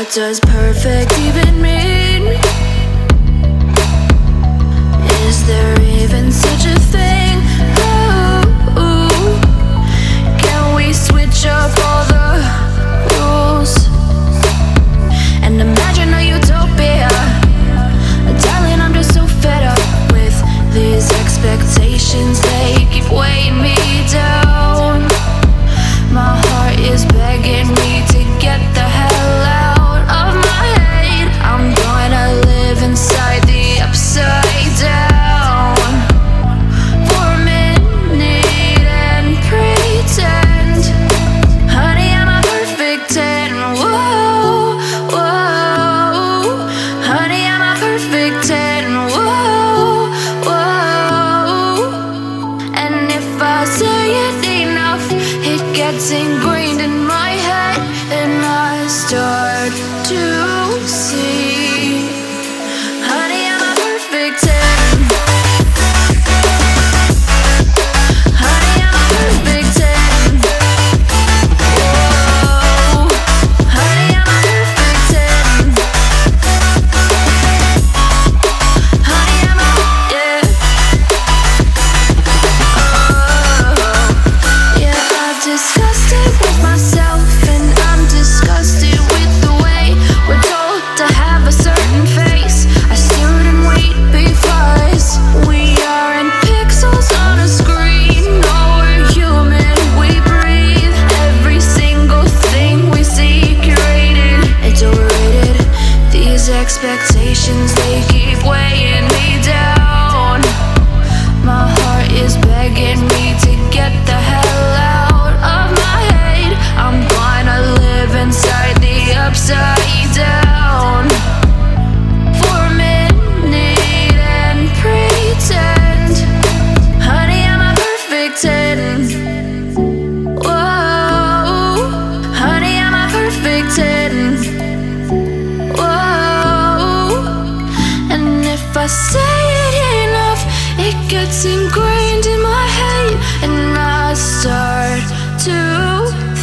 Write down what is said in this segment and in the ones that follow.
What does perfect even mean? Is there even such a thing? Ooh, can we switch up all the rules and imagine a utopia? Darling, I'm just so fed up with these expectations. They keep weighing me down. My heart is begging me to get the hell out of my head. I'm gonna live inside the upside down for a minute and pretend, honey, I'm a perfect 10. Whoa, whoa, honey, I'm a perfect 10. Whoa, whoa, and if I say it enough, it gets ingrained in my head, and I start to see, honey, I'm a perfect 10. Honey, I'm a perfect 10. Whoa, honey, I'm a perfect 10. Honey, I'm a, yeah. Oh, yeah, I've discussed it with myself, and I'm disgusted with the way we're told to have a certain face. I stare and wait because we aren't pixels on a screen. No, we're human, we breathe. Every single thing we see curated. It's overrated. These expectations, they keep weighing me down. My heart is begging me to get the hell out of my head. I'm gonna live inside the upside down for a minute and pretend, honey, I'm a perfect 10. Whoa, honey, I'm a perfect 10. Whoa, and if I say it enough, it gets ingrained in my head, and I start to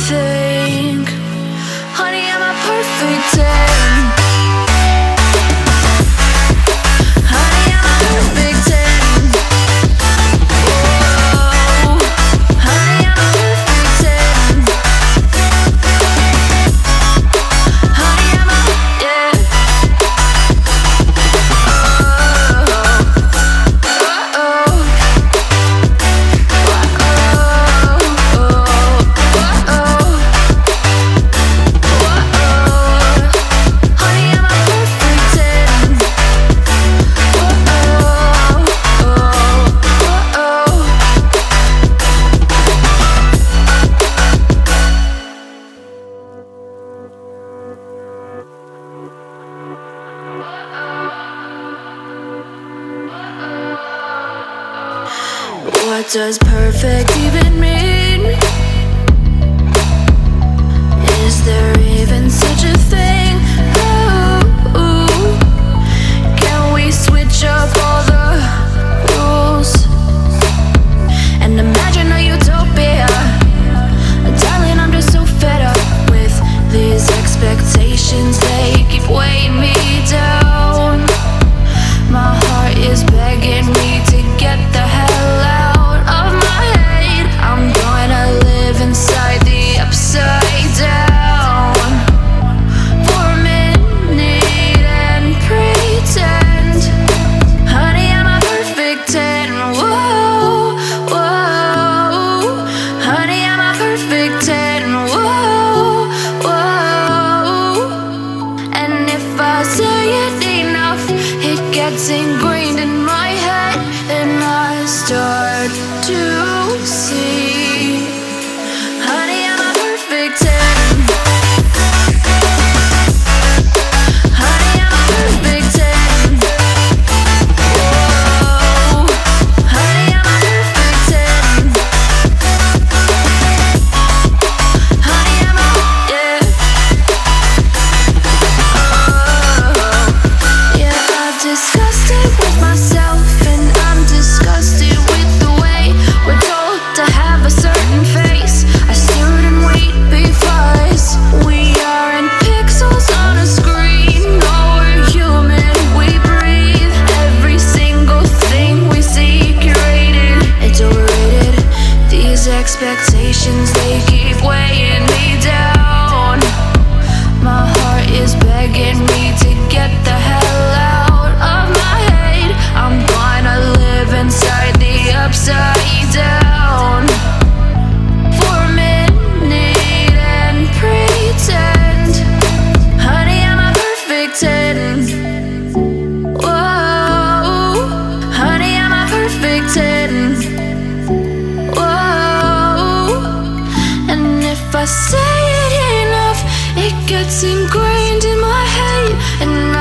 think, honey, I'm a perfect 10. Honey, I'm a perfect 10. Whoa, honey, I'm a perfect 10. Honey, I'm a, yeah. What does perfect even mean? Is there even such a thing? Ooh, can we switch up all the rules and imagine a utopia? Darling, I'm just so fed up with these expectations. They keep weighing me down. My heart is begging me to get the hell out of my head. I'm gonna live inside the upside down for a minute and pretend, honey, I'm a perfect 10. Whoa, whoa, honey, I'm a perfect 10. Whoa, whoa, and if I say it enough, it gets ingrained in my head, and I start to see, honey, I'm a perfect 10. Honey, I'm a perfect 10. Whoa, honey, I'm a perfect 10. Honey, I'm a, yeah. Oh, yeah, I've discussed it with gets ingrained in my head, and